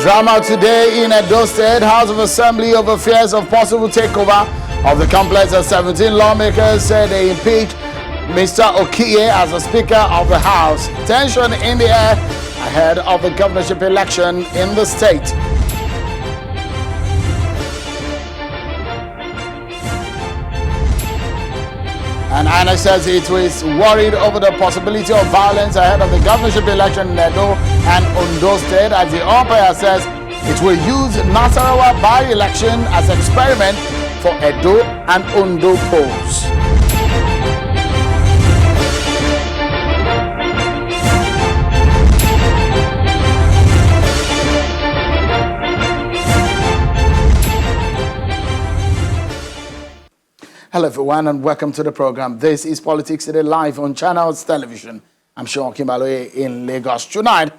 Drama today in Edo State House of Assembly over fears of possible takeover of the complex. As 17 lawmakers said they impeached Mr. Okiye as the Speaker of the House. Tension in the air ahead of the governorship election in the state. And INEC says it is worried over the possibility of violence ahead of the governorship election in Edo and Ondo State, as the umpire says it will use Nasarawa by-election as experiment for Edo and Ondo polls. Hello everyone and welcome to the program. This is Politics Today live on Channels Television. I'm Sean Kimbaloye in Lagos. Tonight,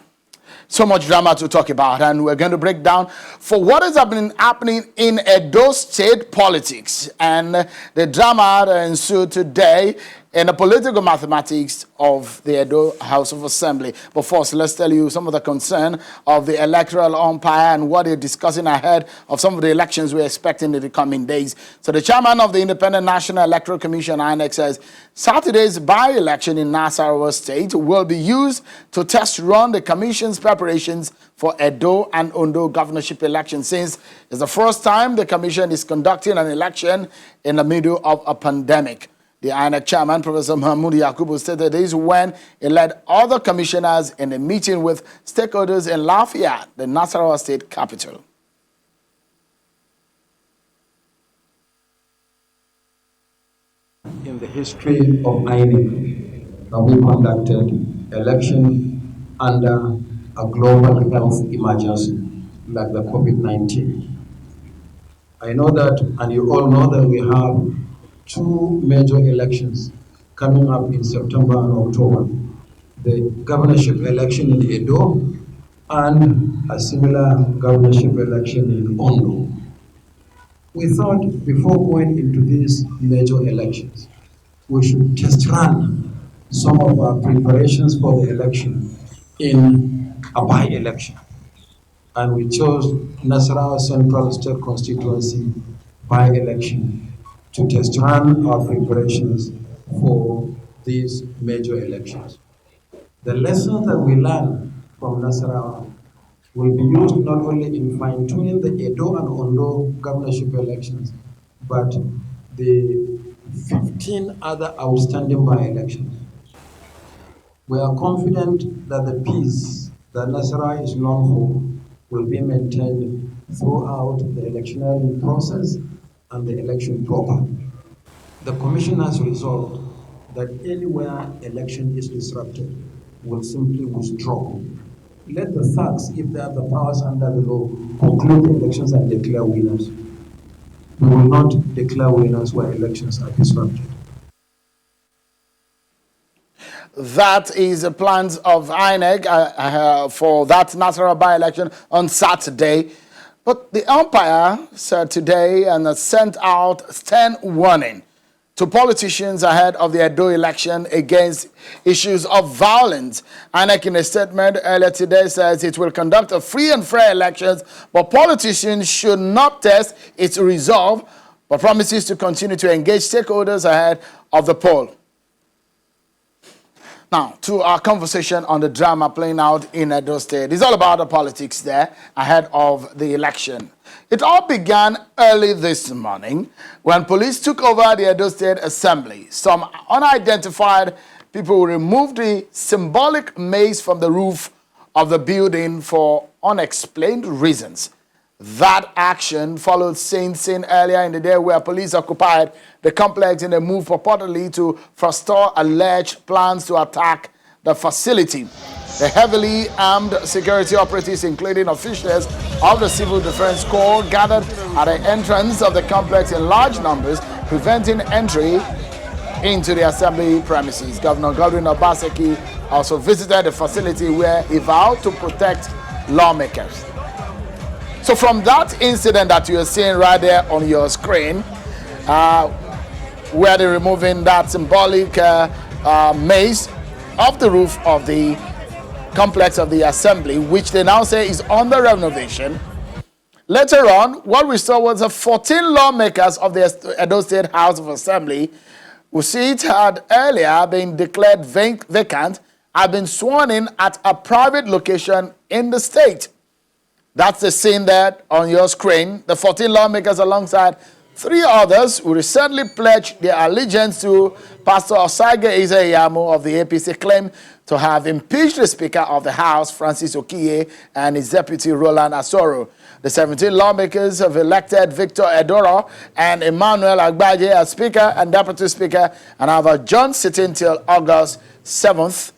so much drama to talk about, and we're going to break down for what has been happening in Edo State politics and the drama that ensued today in the political mathematics of the Edo House of Assembly. But first, let's tell you some of the concern of the electoral umpire and what they're discussing ahead of some of the elections we're expecting in the coming days. So the chairman of the Independent National Electoral Commission, INEC, says Saturday's by-election in Nasarawa State will be used to test run the commission's preparations for Edo and Ondo governorship elections, since it's the first time the commission is conducting an election in the middle of a pandemic. The INEC chairman, Professor Mahmoud Yakubu, stated this when he led other commissioners in a meeting with stakeholders in Lafayette, the Nasarawa state capital. In the history of INEC, we conducted election under a global health emergency like the COVID-19. I know that, and you all know that we have two major elections coming up in September and October. The governorship election in Edo and a similar governorship election in Ondo. We thought before going into these major elections, we should test run some of our preparations for the election in a by-election. And we chose Nasarawa Central State Constituency by-election to test run our preparations for these major elections. The lessons that we learn from Nasarawa will be used not only in fine-tuning the Edo and Ondo governorship elections, but the 15 other outstanding by-elections. We are confident that the peace that Nasarawa is known for will be maintained throughout the electioneering process and the election proper. The Commission has resolved that anywhere election is disrupted will simply withdraw. Let the thugs, if they have the powers under the law, conclude the elections and declare winners. We will not declare winners where elections are disrupted. That is the plans of INEC for that Nasarawa by-election on Saturday. But the umpire said today and sent out stern warning to politicians ahead of the Edo election against issues of violence. INEC in a statement earlier today says it will conduct a free and fair elections, but politicians should not test its resolve, but promises to continue to engage stakeholders ahead of the poll. Now, to our conversation on the drama playing out in Edo State. It's all about the politics there ahead of the election. It all began early this morning when police took over the Edo State Assembly. Some unidentified people removed the symbolic maze from the roof of the building for unexplained reasons. That action followed scenes seen earlier in the day where police occupied the complex in a move purportedly to forestall alleged plans to attack the facility. The heavily armed security operatives, including officials of the Civil Defense Corps, gathered at the entrance of the complex in large numbers, preventing entry into the assembly premises. Governor Godwin Obaseki also visited the facility where he vowed to protect lawmakers. So from that incident that you're seeing right there on your screen, where they're removing that symbolic maze off the roof of the complex of the assembly, which they now say is under renovation. Later on, what we saw was the 14 lawmakers of the Edo State House of Assembly, whose seat had earlier been declared vacant, have been sworn in at a private location in the state. That's the scene there on your screen. The 14 lawmakers alongside 3 others who recently pledged their allegiance to Pastor Osage Ize-Iyamu of the APC claim to have impeached the Speaker of the House, Francis Okiye, and his deputy, Roland Asoro. The 17 lawmakers have elected Victor Edoro and Emmanuel Agbaje as Speaker and Deputy Speaker and have adjourned sitting till August 7th.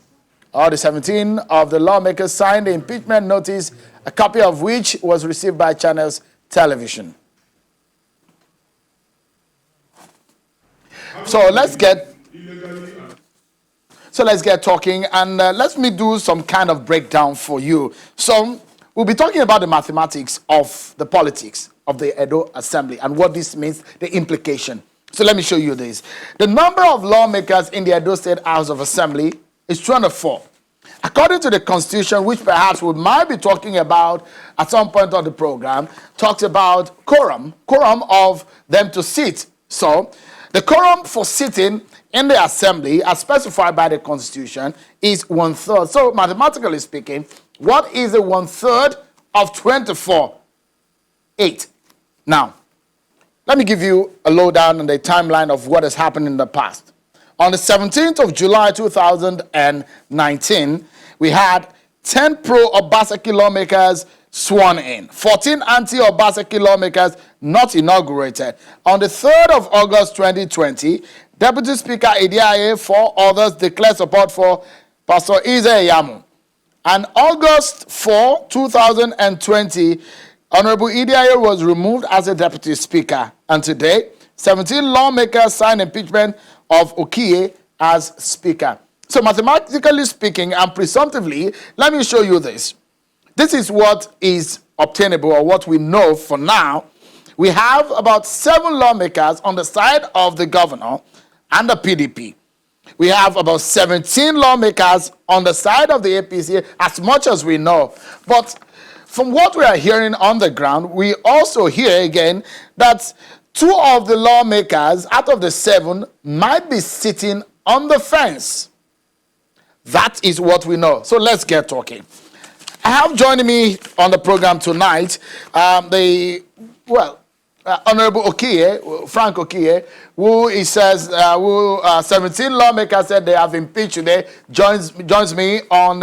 All the 17 of the lawmakers signed the impeachment notice, a copy of which was received by Channels Television. So let's get talking, and let me do some kind of breakdown for you. So we'll be talking about the mathematics of the politics of the Edo Assembly and what this means, the implication. So let me show you this. The number of lawmakers in the Edo State House of Assembly is 204. According to the Constitution, which perhaps we might be talking about at some point of the program, talks about quorum of them to sit. So the quorum for sitting in the assembly, as specified by the Constitution, is 1/3. So mathematically speaking, what is the 1/3 of 24? 8. Now, let me give you a lowdown on the timeline of what has happened in the past. On the 17th of July 2019, we had 10 pro-Obaseki lawmakers sworn in, 14 anti-Obaseki lawmakers not inaugurated. On the 3rd of August 2020, Deputy Speaker Idiaye, 4 others declared support for Pastor Ize-Iyamu. On August 4, 2020, Honorable Idiaye was removed as a Deputy Speaker. And today, 17 lawmakers signed impeachment of Okiye as Speaker. So mathematically speaking and presumptively, let me show you this. This is what is obtainable, or what we know for now. We have about 7 lawmakers on the side of the governor and the PDP. We have about 17 lawmakers on the side of the APC, as much as we know. But from what we are hearing on the ground, we also hear again that 2 of the lawmakers out of the 7 might be sitting on the fence. That is what we know. So let's get talking. I have joining me on the program tonight Honorable Okiye, Frank Okiye, who he says 17 lawmakers said they have impeached today, joins me on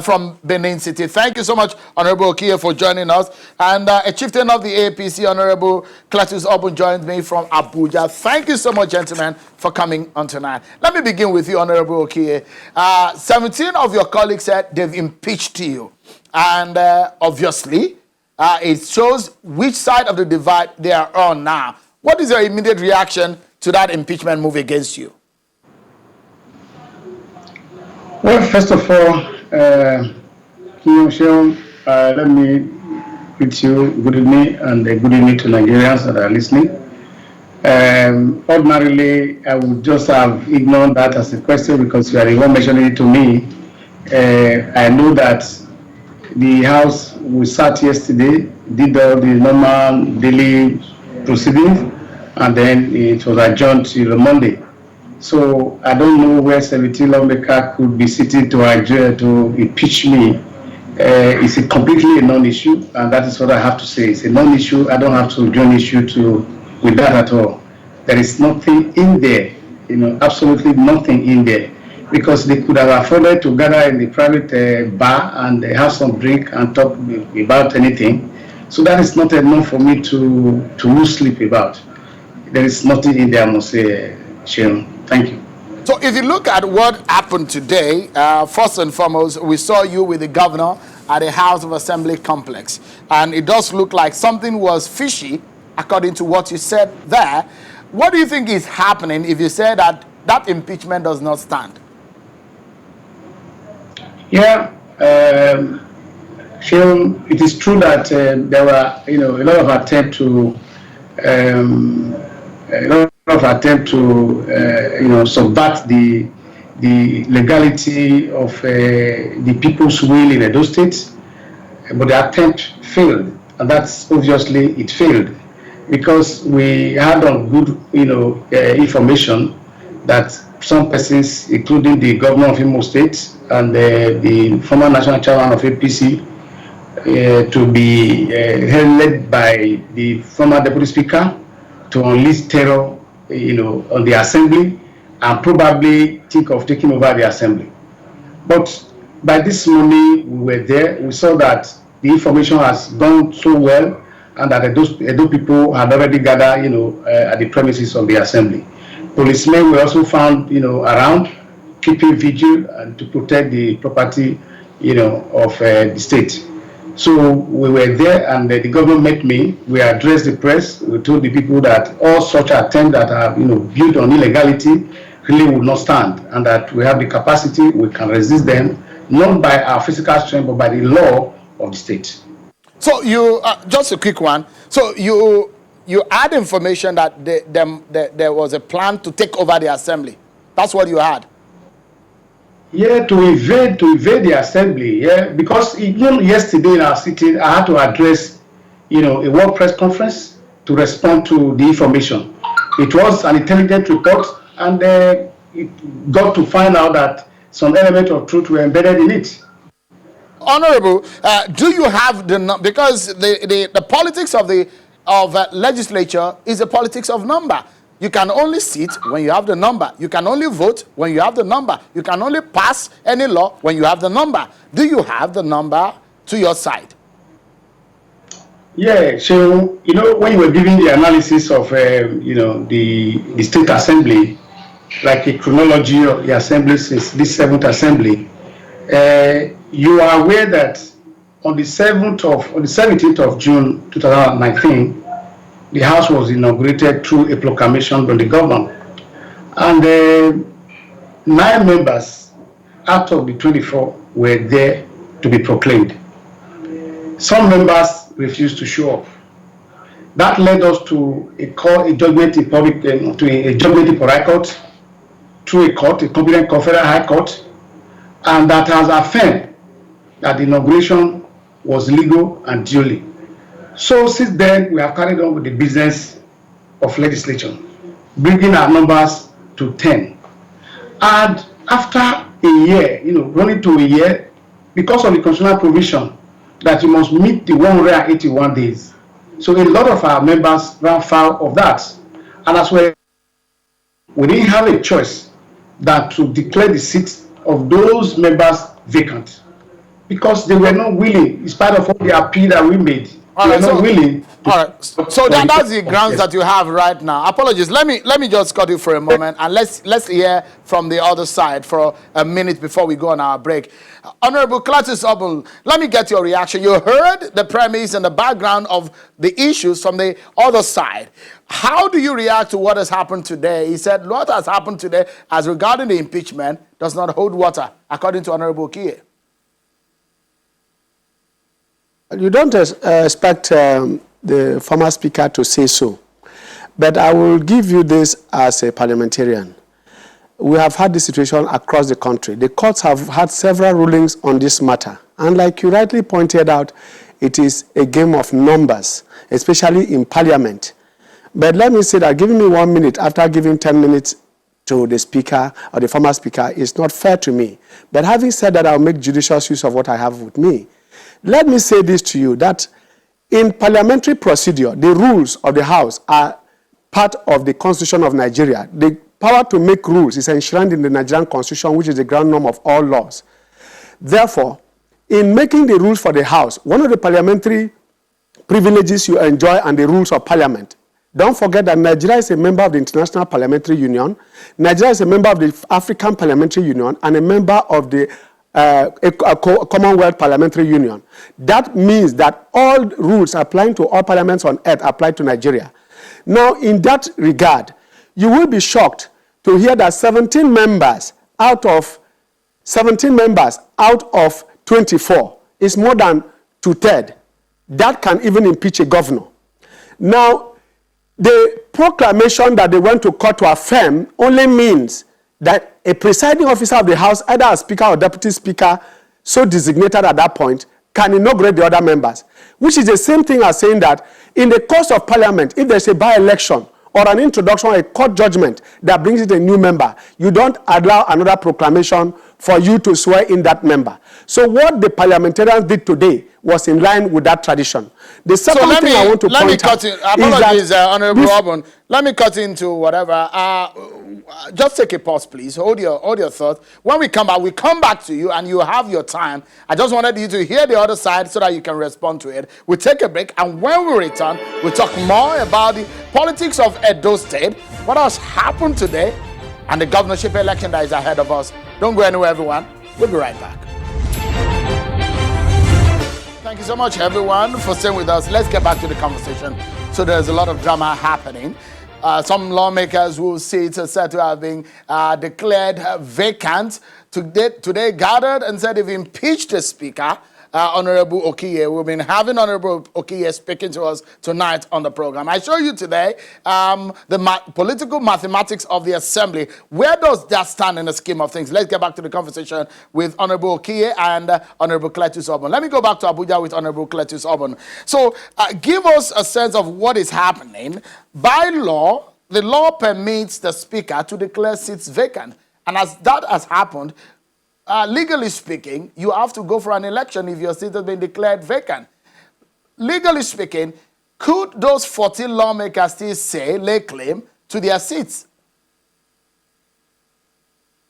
from Benin City. Thank you so much, Honorable Okiye, for joining us. And a chieftain of the APC, Honorable Cletus Obun, joins me from Abuja. Thank you so much, gentlemen, for coming on tonight. Let me begin with you, Honorable Okiye. 17 of your colleagues said they've impeached you. And obviously, it shows which side of the divide they are on now. What is your immediate reaction to that impeachment move against you? Well, first of all, let me greet you good evening, and good evening to Nigerians that are listening. Ordinarily, I would just have ignored that as a question because you are the one mentioning it to me. I know that the House, we sat yesterday, did all the normal daily proceedings, and then it was adjourned till Monday. So I don't know where 17 lawmakers could be sitting to impeach me. It's a completely a non-issue, and that is what I have to say. It's a non-issue. I don't have to join issue with that at all. There is nothing in there, absolutely nothing in there. Because they could have afforded to gather in the private bar and have some drink and talk about anything. So that is not enough for me to lose sleep about. There is nothing in there, I must say, Sharon. Thank you. So if you look at what happened today, first and foremost, we saw you with the governor at the House of Assembly complex. And it does look like something was fishy, according to what you said there. What do you think is happening if you say that impeachment does not stand? Yeah, Sharon, it is true that there were, a lot of attempt to, subvert the the legality of the people's will in Edo State, but the attempt failed, and that's obviously it failed because we had on good, information that some persons, including the governor of Imo State and the former national chairman of APC, to be led by the former deputy speaker to unleash terror, on the assembly and probably think of taking over the assembly. But by this morning, we were there. We saw that the information has gone so well, and that Edo people had already gathered, at the premises of the assembly. Policemen were also found, around, keeping vigil and to protect the property, of the state. So we were there, and the government met me. We addressed the press. We told the people that all such attempts that are, built on illegality really would not stand, and that we have the capacity, we can resist them, not by our physical strength, but by the law of the state. So you, just a quick one. So you had information that there was a plan to take over the assembly. That's what you had. Yeah, to invade the assembly. Yeah, because even yesterday in our sitting, I had to address, a world press conference to respond to the information. It was an intelligent report, and it got to find out that some element of truth were embedded in it. Honorable, do you have because the politics of the legislature is the politics of number. You can only sit when you have the number. You can only vote when you have the number. You can only pass any law when you have the number. Do you have the number to your side? Yeah, so, when you were giving the analysis of, the state assembly, like a chronology of the assembly since this 7th assembly, you are aware that on the 17th of June 2019, the House was inaugurated through a proclamation by the governor. And 9 members out of the 24 were there to be proclaimed. Some members refused to show up. That led us to a judgment in public, to a judgment in High Court, through a court, a competent Federal High Court, and that has affirmed that the inauguration was legal and duly. So since then, we have carried on with the business of legislation, bringing our numbers to 10. And after a year, running to a year, because of the constitutional provision that you must meet the 181 days. So a lot of our members ran foul of that. And as well, we didn't have a choice than to declare the seats of those members vacant, because they were not willing, in spite of all the appeal that we made. All right, so that's the grounds that you have right now. Apologies. Let me just cut you for a moment, and let's hear from the other side for a minute before we go on our break. Honorable Cletus Obul, let me get your reaction. You heard the premise and the background of the issues from the other side. How do you react to what has happened today? He said what has happened today as regarding the impeachment does not hold water, according to Honorable Okiye. You don't expect the former speaker to say so, but I will give you this as a parliamentarian. We have had this situation across the country. The courts have had several rulings on this matter, and like you rightly pointed out, it is a game of numbers, especially in parliament. But let me say that giving me 1 minute after giving 10 minutes to the speaker or the former speaker is not fair to me. But having said that, I'll make judicious use of what I have with me. Let me say this to you, that in parliamentary procedure, the rules of the House are part of the Constitution of Nigeria. The power to make rules is enshrined in the Nigerian Constitution, which is the ground norm of all laws. Therefore, in making the rules for the House, one of the parliamentary privileges you enjoy and the rules of parliament, don't forget that Nigeria is a member of the International Parliamentary Union, Nigeria is a member of the African Parliamentary Union, and a member of the Commonwealth Parliamentary Union. That means that all rules applying to all parliaments on earth apply to Nigeria. Now, in that regard, you will be shocked to hear that 17 members out of 24 is more than 2/3. That can even impeach a governor. Now, the proclamation that they went to court to affirm only means that a presiding officer of the House, either a speaker or deputy speaker, so designated at that point, can inaugurate the other members, which is the same thing as saying that in the course of parliament, if there's a by-election or an introduction or a court judgment that brings in a new member, you don't allow another proclamation for you to swear in that member. So what the parliamentarians did today was in line with that tradition. The second thing I want to point out is that... Honorable Robin, let me cut into whatever. Just take a pause, please. Hold your thoughts. When we come back to you and you have your time. I just wanted you to hear the other side so that you can respond to it. We'll take a break, and when we return, we'll talk more about the politics of Edo State, what has happened today, and the governorship election that is ahead of us. Don't go anywhere, everyone. We'll be right back. Thank you so much, everyone, for staying with us. Let's get back to the conversation. So there's a lot of drama happening. Some lawmakers whose seats are said to have been declared vacant today gathered and said they've impeached the speaker, Honorable Okiye. We've been having Honorable Okiye speaking to us tonight on the program. I show you today the political mathematics of the assembly. Where does that stand in the scheme of things? Let's get back to the conversation with Honorable Okiye and Honorable Cletus Obon. Let me go back to Abuja with Honorable Cletus Obon. So give us a sense of what is happening. By law, the law permits the speaker to declare seats vacant. And as that has happened, legally speaking, you have to go for an election if your seat has been declared vacant. Legally speaking, could those 14 lawmakers still lay claim to their seats?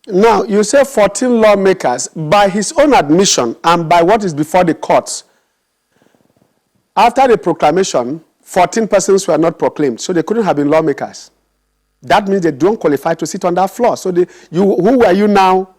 Now, you say 14 lawmakers. By his own admission and by what is before the courts, after the proclamation, 14 persons were not proclaimed, so they couldn't have been lawmakers. That means they don't qualify to sit on that floor. So who were you now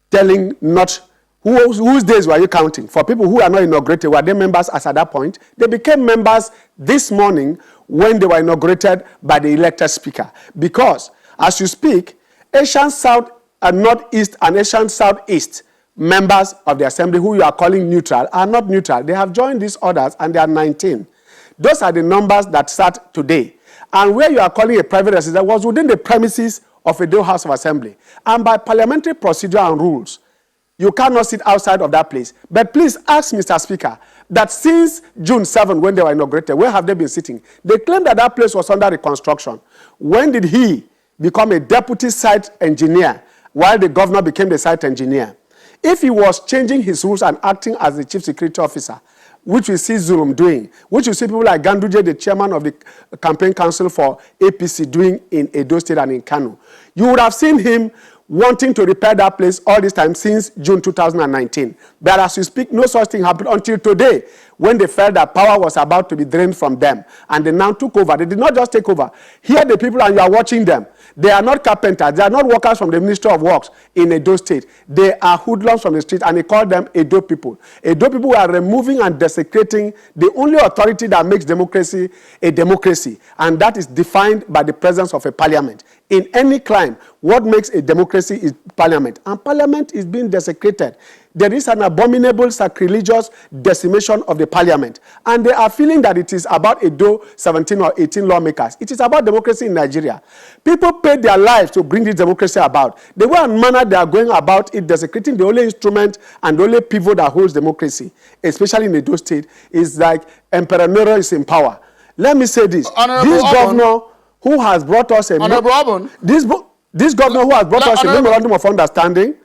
telling not, whose days were you counting? For people who are not inaugurated, were they members as at that point? They became members this morning when they were inaugurated by the elected speaker. Because, as you speak, Asian South and Northeast and Asian Southeast members of the assembly who you are calling neutral are not neutral. They have joined these orders and they are 19. Those are the numbers that start today. And where you are calling a private residence was within the premises of a Edo House of Assembly. And by parliamentary procedure and rules, you cannot sit outside of that place. But please ask Mr. Speaker that since June 7, when they were inaugurated, where have they been sitting? They claim that that place was under reconstruction. When did he become a deputy site engineer while the governor became the site engineer? If he was changing his rules and acting as the chief security officer, which we see Zulum doing, which we see people like Ganduje, the chairman of the campaign council for APC, doing in Edo State and in Kano, you would have seen him wanting to repair that place all this time since June 2019. But as we speak, no such thing happened until today, when they felt that power was about to be drained from them. And they now took over. They did not just take over. Here the people, and you are watching them. They are not carpenters. They are not workers from the Ministry of Works in Edo State. They are hoodlums from the street, and they call them Edo people. Edo people are removing and desecrating the only authority that makes democracy a democracy, and that is defined by the presence of a parliament. In any crime, what makes a democracy is parliament, and parliament is being desecrated. There is an abominable, sacrilegious decimation of the parliament, and they are feeling that it is about Edo 17 or 18 lawmakers. It is about democracy in Nigeria. People paid their lives to bring this democracy about. The way and manner they are going about it, desecrating the only instrument and the only pivot that holds democracy, especially in Edo State, is like Emperor Nero is in power. Let me say this. This governor who has brought us a... This governor who has brought us a memorandum of understanding...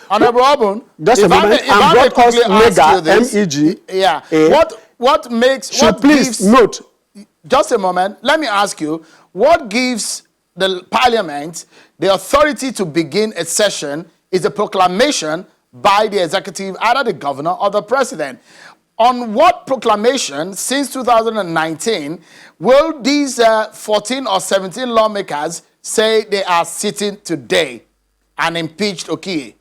Honorable Obon, just a moment, and brought us MEGA, MEG. Yeah. What makes... Note. Just a moment. Let me ask you, what gives the parliament the authority to begin a session is a proclamation by the executive, either the governor or the president. On what proclamation, since 2019, will these 14 or 17 lawmakers say they are sitting today and impeached Okiye?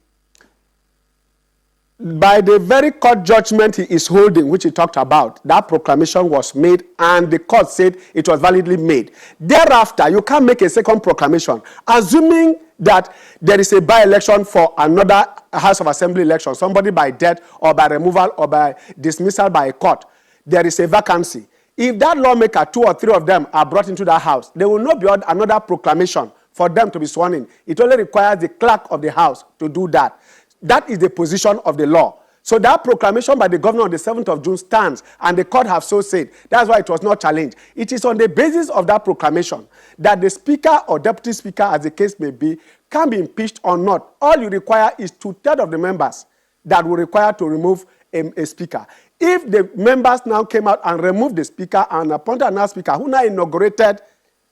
By the very court judgment he is holding, which he talked about, that proclamation was made and the court said it was validly made. Thereafter, you can't make a second proclamation, assuming that there is a by-election for another House of Assembly election, somebody by death or by removal or by dismissal by a court. There is a vacancy. If that lawmaker, 2 or 3 of them, are brought into that house, there will not be another proclamation for them to be sworn in. It only requires the clerk of the House to do that. That is the position of the law. So that proclamation by the governor on the 7th of June stands, and the court have so said. That's why it was not challenged. It is on the basis of that proclamation that the speaker or deputy speaker, as the case may be, can be impeached or not. All you require is 2/3 of the members that will require to remove a speaker. If the members now came out and removed the speaker and appointed another speaker who now inaugurated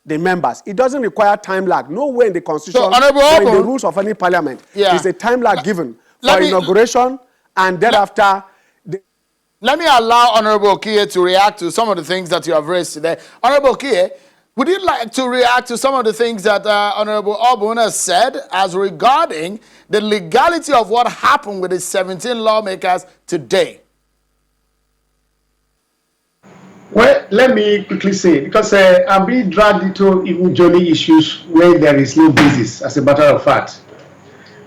the members, it doesn't require time lag. Nowhere in the constitution or in the rules of any parliament is a time lag given for inauguration and thereafter. Let me allow Honorable Okiye to react to some of the things that you have raised today. Honorable Okiye, would you like to react to some of the things that Honorable Obun has said as regarding the legality of what happened with the 17 lawmakers today? Well, let me quickly say, because I'm being dragged into even jolly issues where there is no basis, as a matter of fact.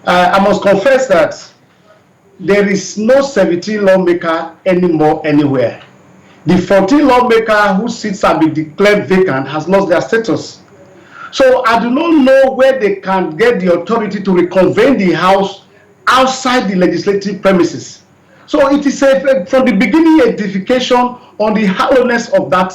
I must confess that there is no 17 lawmaker anymore anywhere. The 14 lawmaker whose seats have been declared vacant has lost their status. So I do not know where they can get the authority to reconvene the House outside the legislative premises. So it is from the beginning a edification on the hollowness of that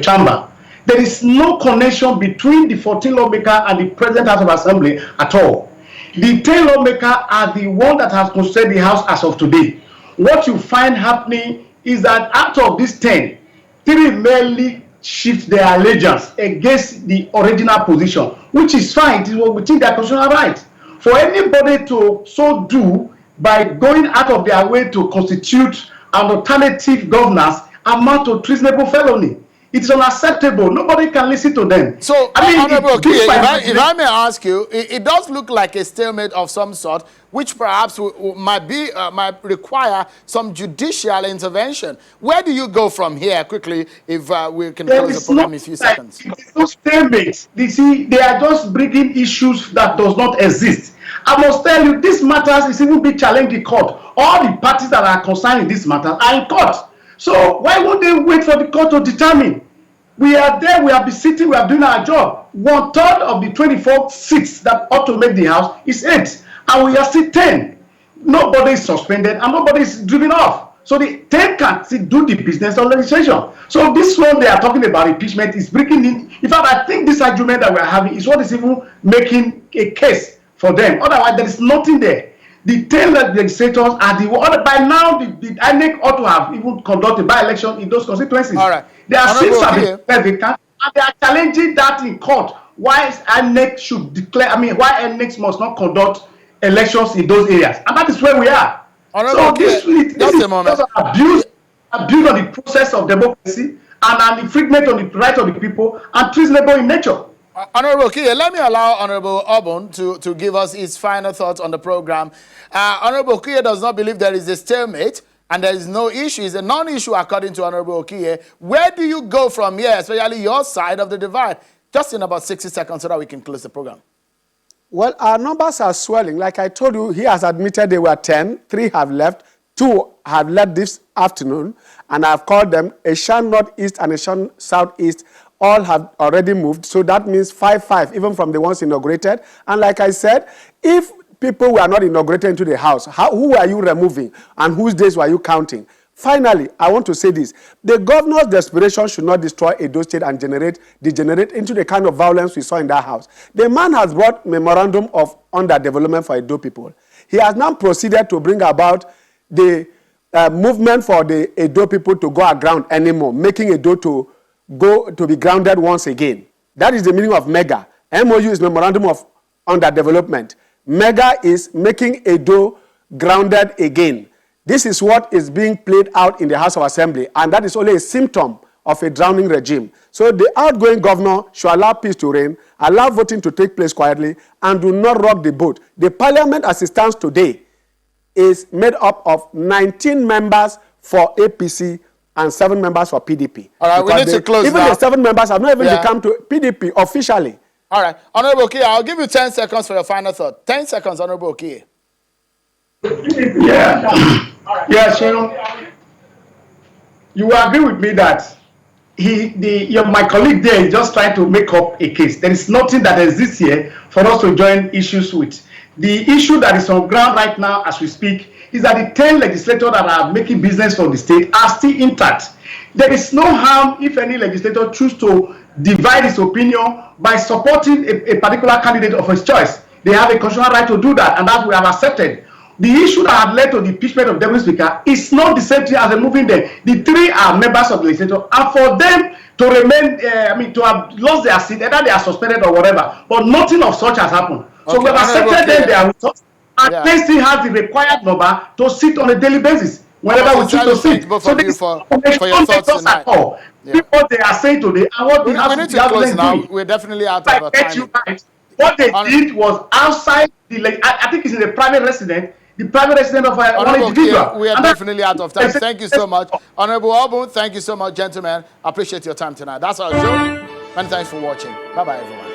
chamber. There is no connection between the 14 lawmaker and the present House of Assembly at all. The 10 lawmakers are the one that has constituted the House as of today. What you find happening is that out of these 10, 3 merely shift their allegiance against the original position, which is fine. It is within their constitutional right. For anybody to so do by going out of their way to constitute an alternative governance amount to treasonable felony. It is unacceptable. Nobody can listen to them. So, Honorable Okiye, if I may ask you, it does look like a stalemate of some sort, which perhaps might require some judicial intervention. Where do you go from here, quickly, if we can close the program in a few seconds? It is no stalemate. You see, they are just bringing issues that does not exist. I must tell you, this matters is even being challenged in court. All the parties that are concerned in this matter are in court. So why would they wait for the court to determine? We are there, we have been sitting, we are doing our job. 1/3 of the 24 seats that ought to make the House is 8. And we are still 10. Nobody is suspended and nobody is driven off. So the 10 can still do the business of legislation. So this one they are talking about impeachment is bringing in. In fact, I think this argument that we are having is what is even making a case for them. Otherwise, there is nothing there. The 10 legislators are the one. By now, the INEC ought to have even conducted by-election in those constituencies. All right. Their seats have been vacant, and they are challenging that in court. Why INEC should declare? Why INEC must not conduct elections in those areas? And that is where we are. So this is just abuse on the process of democracy and an infringement on the rights of the people and treasonable in nature. Honorable Okiye, let me allow Honorable Obun to give us his final thoughts on the program. Honorable Okiye does not believe there is a stalemate and there is no issue. It's a non-issue according to Honorable Okiye. Where do you go from here, especially your side of the divide? Just in about 60 seconds so that we can close the program. Well, our numbers are swelling. Like I told you, he has admitted they were 10. 3 have left. 2 have left this afternoon. And I've called them Asian Northeast and Asian Southeast. All have already moved. So that means 5-5, even from the ones inaugurated. And like I said, if people were not inaugurated into the House, who were you removing? And whose days were you counting? Finally, I want to say this. The governor's desperation should not destroy Edo State and degenerate into the kind of violence we saw in that house. The man has brought memorandum of underdevelopment for Edo people. He has now proceeded to bring about the movement for the Edo people to go aground anymore, making Edo to be grounded once again. That is the meaning of MEGA. MOU is Memorandum of Underdevelopment. MEGA is making Edo grounded again. This is what is being played out in the House of Assembly, and that is only a symptom of a drowning regime. So the outgoing governor should allow peace to reign, allow voting to take place quietly, and do not rock the boat. The parliament as it stands today is made up of 19 members for APC and 7 members for PDP. All right, we need to close even now. the 7 members have not even become to PDP officially. All right, Honorable Okiye, I'll give you 10 seconds for your final thought. 10 seconds, Honorable Okiye. Yeah, Sharon, you will agree with me that my colleague there is just trying to make up a case. There is nothing that exists here for us to join issues with. The issue that is on ground right now as we speak is that the 10 legislators that are making business for the state are still intact. There is no harm if any legislator choose to divide his opinion by supporting a particular candidate of his choice. They have a constitutional right to do that, and that we have accepted. The issue that had led to the impeachment of Deputy Speaker is not the same thing as removing them. The three are members of the legislature, and for them to remain, to have lost their seat, either they are suspended or whatever, but nothing of such has happened. So we have accepted them, they are with us, and they still have the required number to sit on a daily basis whenever we choose to sit. So this for your thoughts tonight. What they are saying today and what we need to close now. We're definitely out of time. What they did was outside the, I think it's in the private residence of one individual. We are definitely out of time. Thank you so much. Honorable Obun, thank you so much, gentlemen. I appreciate your time tonight. That's our show. Many thanks for watching. Bye-bye, everyone.